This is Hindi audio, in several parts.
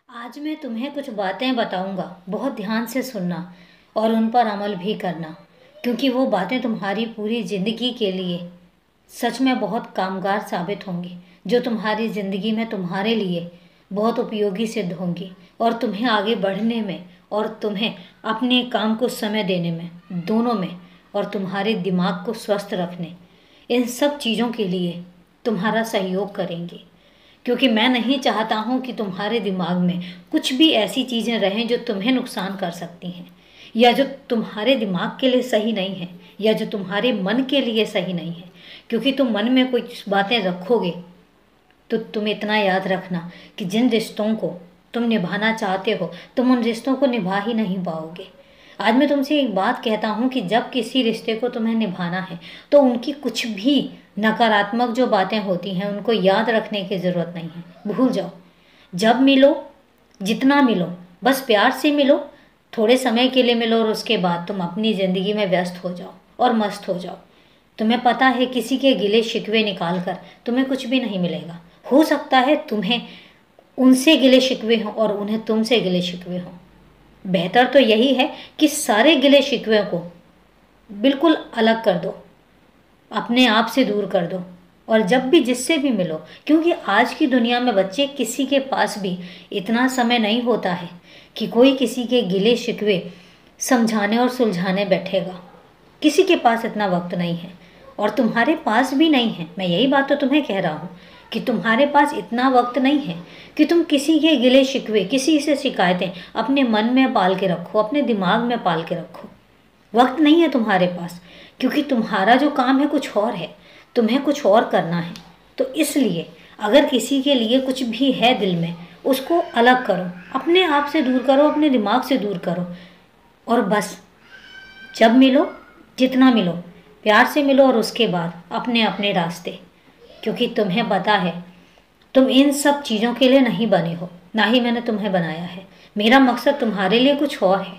आज मैं तुम्हें कुछ बातें बताऊंगा, बहुत ध्यान से सुनना और उन पर अमल भी करना, क्योंकि वो बातें तुम्हारी पूरी ज़िंदगी के लिए सच में बहुत कामगार साबित होंगी, जो तुम्हारी ज़िंदगी में तुम्हारे लिए बहुत उपयोगी सिद्ध होंगी और तुम्हें आगे बढ़ने में और तुम्हें अपने काम को समय देने में, दोनों में, और तुम्हारे दिमाग को स्वस्थ रखने, इन सब चीज़ों के लिए तुम्हारा सहयोग करेंगे। क्योंकि मैं नहीं चाहता हूँ कि तुम्हारे दिमाग में कुछ भी ऐसी चीज़ें रहें जो तुम्हें नुकसान कर सकती हैं, या जो तुम्हारे दिमाग के लिए सही नहीं है, या जो तुम्हारे मन के लिए सही नहीं है। क्योंकि तुम मन में कुछ बातें रखोगे तो तुम इतना याद रखना कि जिन रिश्तों को तुम निभाना चाहते हो, तुम उन रिश्तों को निभा ही नहीं पाओगे। आज मैं तुमसे एक बात कहता हूँ कि जब किसी रिश्ते को तुम्हें निभाना है तो उनकी कुछ भी नकारात्मक जो बातें होती हैं उनको याद रखने की ज़रूरत नहीं है, भूल जाओ। जब मिलो, जितना मिलो, बस प्यार से मिलो, थोड़े समय के लिए मिलो और उसके बाद तुम अपनी ज़िंदगी में व्यस्त हो जाओ और मस्त हो जाओ। तुम्हें पता है किसी के गिले शिकवे निकाल कर तुम्हें कुछ भी नहीं मिलेगा। हो सकता है तुम्हें उनसे गिले शिकवे हों और उन्हें तुमसे गिले शिकवे हों। बेहतर तो यही है कि सारे गिले शिकवे को बिल्कुल अलग कर दो, अपने आप से दूर कर दो, और जब भी जिससे भी मिलो, क्योंकि आज की दुनिया में बच्चे किसी के पास भी इतना समय नहीं होता है कि कोई किसी के गिले शिकवे समझाने और सुलझाने बैठेगा। किसी के पास इतना वक्त नहीं है और तुम्हारे पास भी नहीं है। मैं यही बात तो तुम्हें कह रहा हूँ कि तुम्हारे पास इतना वक्त नहीं है कि तुम किसी के गिले शिकवे, किसी से शिकायतें अपने मन में पाल के रखो, अपने दिमाग में पाल के रखो। वक्त नहीं है तुम्हारे पास, क्योंकि तुम्हारा जो काम है कुछ और है, तुम्हें कुछ और करना है। तो इसलिए अगर किसी के लिए कुछ भी है दिल में, उसको अलग करो, अपने आप से दूर करो, अपने दिमाग से दूर करो, और बस जब मिलो, जितना मिलो, प्यार से मिलो और उसके बाद अपने अपने रास्ते। क्योंकि तुम्हें पता है तुम इन सब चीज़ों के लिए नहीं बने हो, ना ही मैंने तुम्हें बनाया है। मेरा मकसद तुम्हारे लिए कुछ और है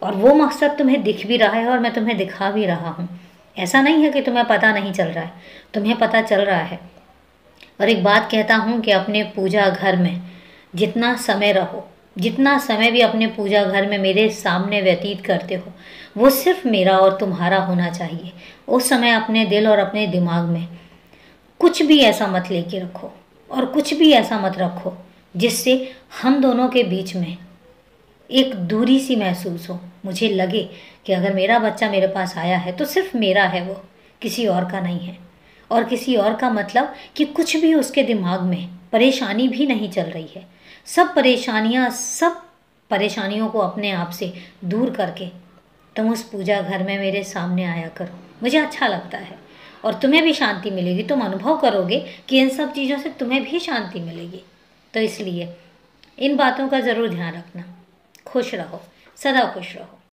और वो मकसद तुम्हें दिख भी रहा है और मैं तुम्हें दिखा भी रहा हूँ। ऐसा नहीं है कि तुम्हें पता नहीं चल रहा है, तुम्हें पता चल रहा है। और एक बात कहता हूँ कि अपने पूजा घर में जितना समय रहो, जितना समय भी अपने पूजा घर में मेरे सामने व्यतीत करते हो, वो सिर्फ मेरा और तुम्हारा होना चाहिए। उस समय अपने दिल और अपने दिमाग में कुछ भी ऐसा मत लेके रखो और कुछ भी ऐसा मत रखो जिससे हम दोनों के बीच में एक दूरी सी महसूस हो। मुझे लगे कि अगर मेरा बच्चा मेरे पास आया है तो सिर्फ मेरा है, वो किसी और का नहीं है। और किसी और का मतलब कि कुछ भी उसके दिमाग में परेशानी भी नहीं चल रही है। सब परेशानियों को अपने आप से दूर करके तुम उस पूजा घर में मेरे सामने आया करो। मुझे अच्छा लगता है और तुम्हें भी शांति मिलेगी। तुम अनुभव करोगे कि इन सब चीज़ों से तुम्हें भी शांति मिलेगी। तो इसलिए इन बातों का ज़रूर ध्यान रखना। खुश रहो, सदा खुश रहो।